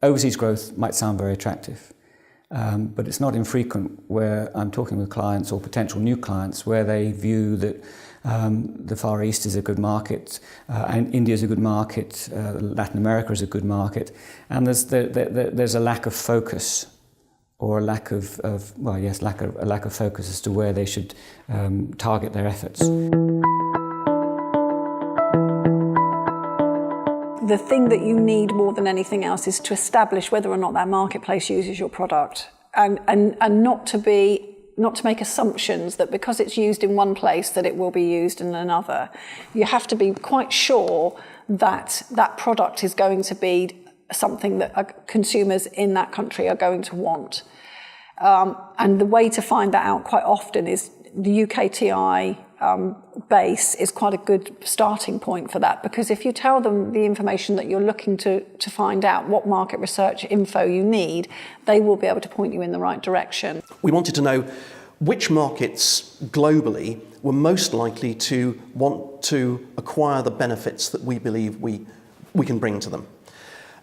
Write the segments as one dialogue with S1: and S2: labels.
S1: overseas growth might sound very attractive, but it's not infrequent where I'm talking with clients or potential new clients where they view that the Far East is a good market, and India is a good market, Latin America is a good market, and there's a lack of focus, or a lack of focus as to where they should target their efforts.
S2: The thing that you need more than anything else is to establish whether or not that marketplace uses your product, and not to make assumptions that because it's used in one place that it will be used in another. You have to be quite sure that that product is going to be something that consumers in that country are going to want. And the way to find that out quite often is the UKTI base is quite a good starting point for that, because if you tell them the information that you're looking to find out, what market research info you need, they will be able to point you in the right direction.
S3: We wanted to know which markets globally were most likely to want to acquire the benefits that we believe we can bring to them.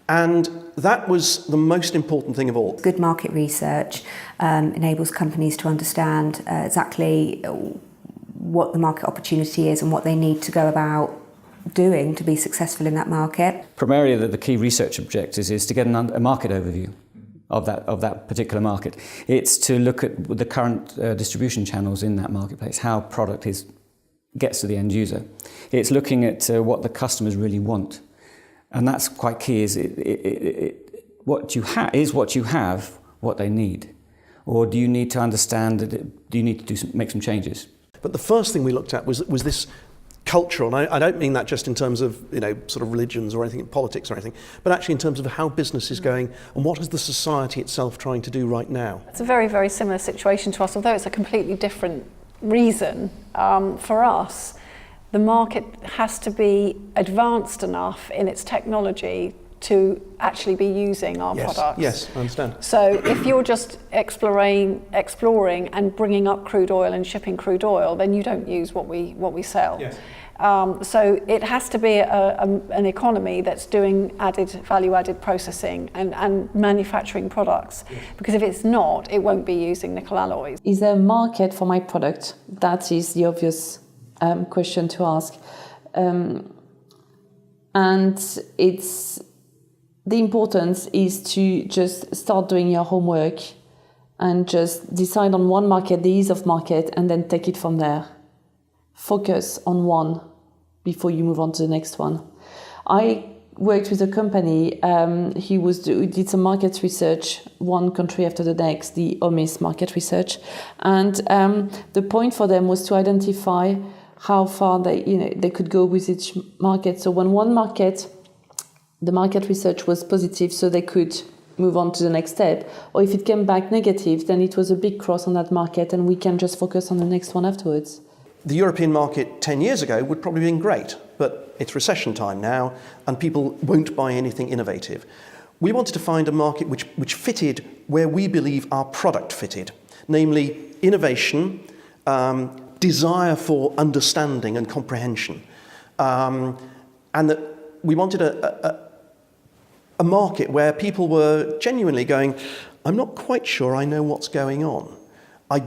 S3: And that was the most important thing of all.
S4: Good market research enables companies to understand exactly what the market opportunity is and what they need to go about doing to be successful in that market.
S1: Primarily, the key research objectives is to get a market overview of that particular market. It's to look at the current distribution channels in that marketplace, how product gets to the end user. It's looking at what the customers really want. And that's quite key, is what you have what they need? Or do you need to understand that, do you need to make some changes?
S3: But the first thing we looked at was this cultural, and I don't mean that just in terms of sort of religions or anything, politics or anything, but actually in terms of how business is going and what is the society itself trying to do right now.
S2: It's a very, very similar situation to us, although it's a completely different reason. For us, the market has to be advanced enough in its technology to actually be using our products.
S3: Yes, I understand.
S2: So if you're just exploring and bringing up crude oil and shipping crude oil, then you don't use what we sell.
S3: Yes.
S2: So it has to be an economy that's doing value-added processing and manufacturing products. Yes. Because if it's not, it won't be using nickel alloys.
S5: Is there a market for my product? That is the obvious question to ask. And the importance is to just start doing your homework and just decide on one market, the ease of market, and then take it from there. Focus on one before you move on to the next one. I worked with a company who did some market research, one country after the next, the OMIS market research, and the point for them was to identify how far they could go with each market. So when one market, the market research was positive, so they could move on to the next step. Or if it came back negative, then it was a big cross on that market and we can just focus on the next one afterwards.
S3: The European market 10 years ago would probably have been great, but it's recession time now and people won't buy anything innovative. We wanted to find a market which fitted where we believe our product fitted, namely innovation, desire for understanding and comprehension, and that we wanted a market where people were genuinely going, I'm not quite sure I know what's going on. I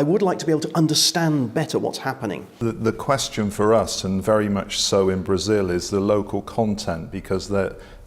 S3: would like to be able to understand better what's happening.
S6: The question for us, and very much so in Brazil, is the local content, because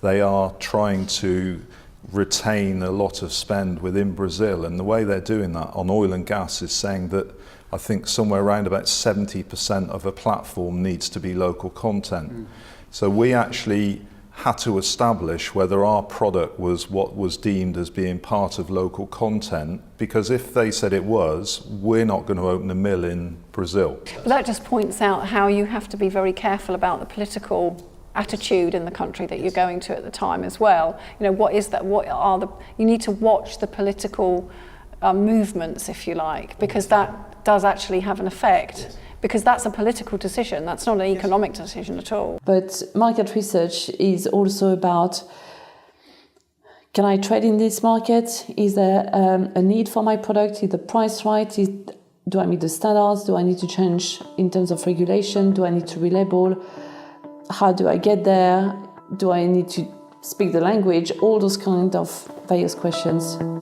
S6: they are trying to retain a lot of spend within Brazil, and the way they're doing that on oil and gas is saying that I think somewhere around about 70% of a platform needs to be local content. So we actually had to establish whether our product was what was deemed as being part of local content, because if they said it was, we're not going to open a mill in Brazil.
S2: But that just points out how you have to be very careful about the political attitude in the country that you're going to at the time as well. What is that? You need to watch the political movements, if you like, because that does actually have an effect. Yes. Because that's a political decision, that's not an economic decision at all.
S5: But market research is also about, can I trade in this market? Is there a need for my product? Is the price right? Do I meet the standards? Do I need to change in terms of regulation? Do I need to relabel? How do I get there? Do I need to speak the language, all those kind of various questions.